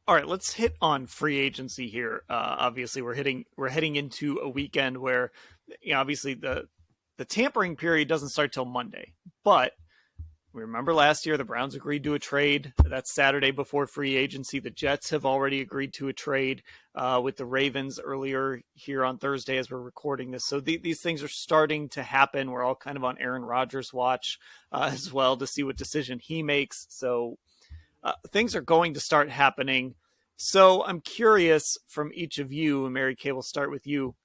All right, let's hit on free agency here. Obviously, we're heading into a weekend where, obviously the tampering period doesn't start till Monday. But we remember last year the Browns agreed to a trade. That's Saturday before free agency. The Jets have already agreed to a trade with the Ravens earlier here on Thursday as we're recording this. So these things are starting to happen. We're all kind of on Aaron Rodgers' watch as well to see what decision he makes. So things are going to start happening. So I'm curious from each of you, and Mary Kay, we'll start with you.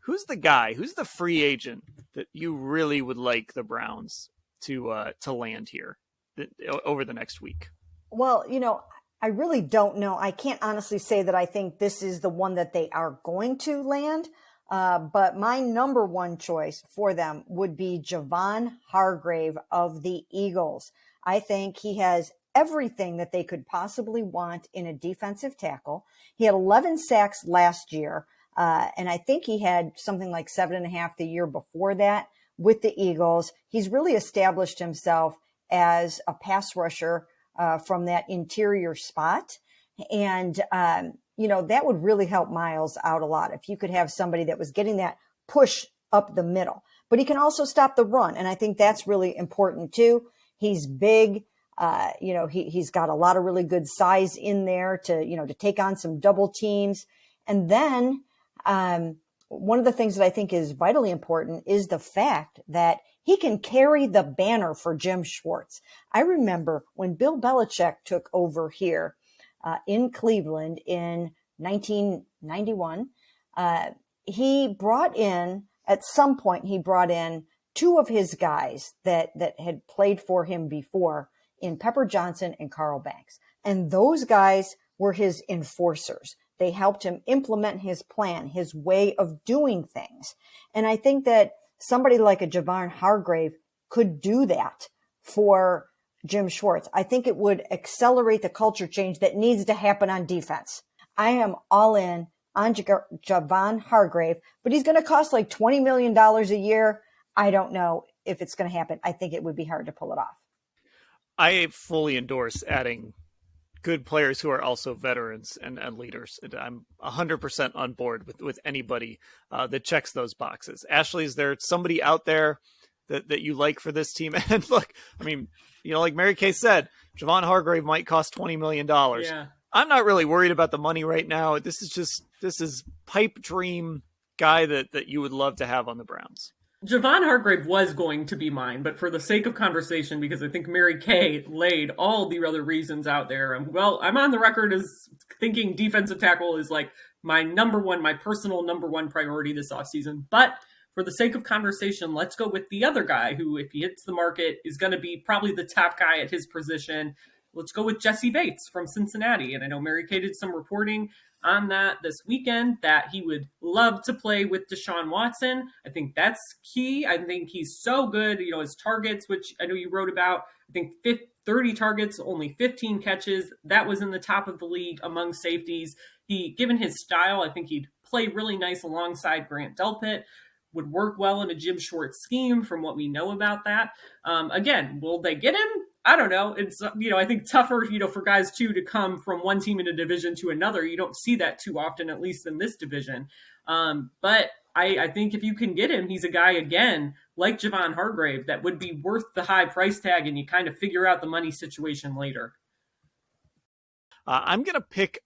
Who's the free agent that you really would like the Browns to land here over the next week? Well, I really don't know. I can't honestly say that I think this is the one that they are going to land. But my number one choice for them would be Javon Hargrave of the Eagles. I think he has everything that they could possibly want in a defensive tackle. He had 11 sacks last year. And I think he had something like 7.5 the year before that with the Eagles. He's really established himself as a pass rusher from that interior spot. And, that would really help Miles out a lot if you could have somebody that was getting that push up the middle. But he can also stop the run. And I think that's really important too. He's big. He's got a lot of really good size in there to take on some double teams. And then one of the things that I think is vitally important is the fact that he can carry the banner for Jim Schwartz. I remember when Bill Belichick took over here in Cleveland in 1991, at some point he brought in two of his guys that had played for him before in Pepper Johnson and Carl Banks. And those guys were his enforcers. They helped him implement his plan, his way of doing things. And I think that somebody like a Javon Hargrave could do that for Jim Schwartz. I think it would accelerate the culture change that needs to happen on defense. I am all in on Javon Hargrave, but he's going to cost like $20 million a year. I don't know if it's going to happen. I think it would be hard to pull it off. I fully endorse adding good players who are also veterans and leaders. I'm 100% on board with anybody that checks those boxes. Ashley, is there somebody out there that you like for this team? And look, I mean, like Mary Kay said, Javon Hargrave might cost $20 million. Yeah. I'm not really worried about the money right now. This is pipe dream guy that you would love to have on the Browns. Javon Hargrave was going to be mine, but for the sake of conversation, because I think Mary Kay laid all the other reasons out there, and I'm on the record as thinking defensive tackle is like my personal number one priority this offseason. But for the sake of conversation, let's go with the other guy who, if he hits the market, is going to be probably the top guy at his position. Let's go with Jessie Bates from Cincinnati. And I know Mary Kay did some reporting on that this weekend that he would love to play with Deshaun Watson. I think that's key. I think he's so good. His targets, which I know you wrote about, I think 30 targets, only 15 catches. That was in the top of the league among safeties. Given his style, I think he'd play really nice alongside Grant Delpit, would work well in a Jim Schwartz scheme from what we know about that. Again, will they get him? I don't know. It's, I think tougher, for guys too, to come from one team in a division to another. You don't see that too often, at least in this division. But I think if you can get him, he's a guy, again, like Javon Hargrave, that would be worth the high price tag, and you kind of figure out the money situation later. I'm going to pick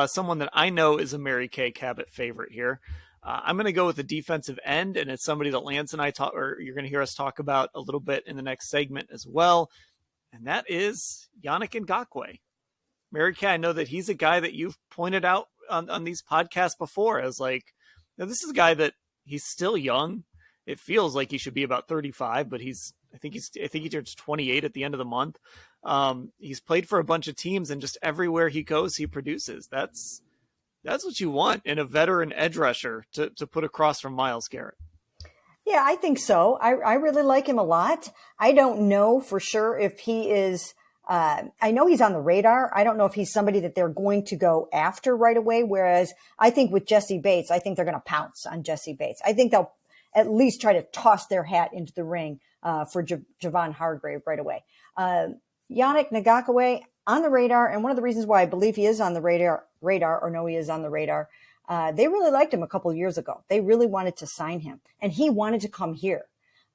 someone that I know is a Mary Kay Cabot favorite here. I'm going to go with the defensive end, and it's somebody that Lance and I you're going to hear us talk about a little bit in the next segment as well. And that is Yannick Ngakoue. Mary Kay, I know that he's a guy that you've pointed out on these podcasts before as like, this is a guy that he's still young. It feels like he should be about 35, but I think he turns 28 at the end of the month. He's played for a bunch of teams, and just everywhere he goes, he produces. That's what you want in a veteran edge rusher to put across from Myles Garrett. Yeah, I think so. I really like him a lot. I don't know for sure if he is, I know he's on the radar. I don't know if he's somebody that they're going to go after right away. Whereas I think with Jessie Bates, I think they're going to pounce on Jessie Bates. I think they'll at least try to toss their hat into the ring for Javon Hargrave right away. Yannick Ngakoue, on the radar. And one of the reasons why I believe he is on the radar or know he is on the radar, they really liked him a couple of years ago. They really wanted to sign him, and he wanted to come here.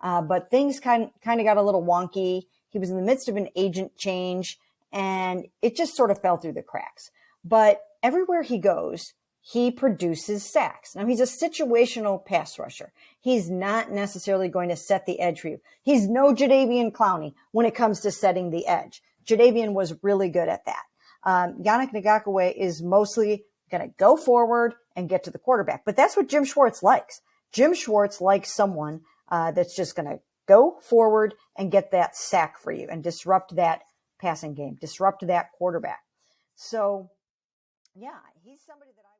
But things kind of got a little wonky. He was in the midst of an agent change, and it just sort of fell through the cracks. But everywhere he goes, he produces sacks. Now, he's a situational pass rusher. He's not necessarily going to set the edge for you. He's no Jadeveon Clowney when it comes to setting the edge. Jadeveon was really good at that. Yannick Ngakoue is mostly going to go forward and get to the quarterback. But that's what Jim Schwartz likes. Jim Schwartz likes someone that's just going to go forward and get that sack for you and disrupt that passing game, disrupt that quarterback. So, yeah, he's somebody that I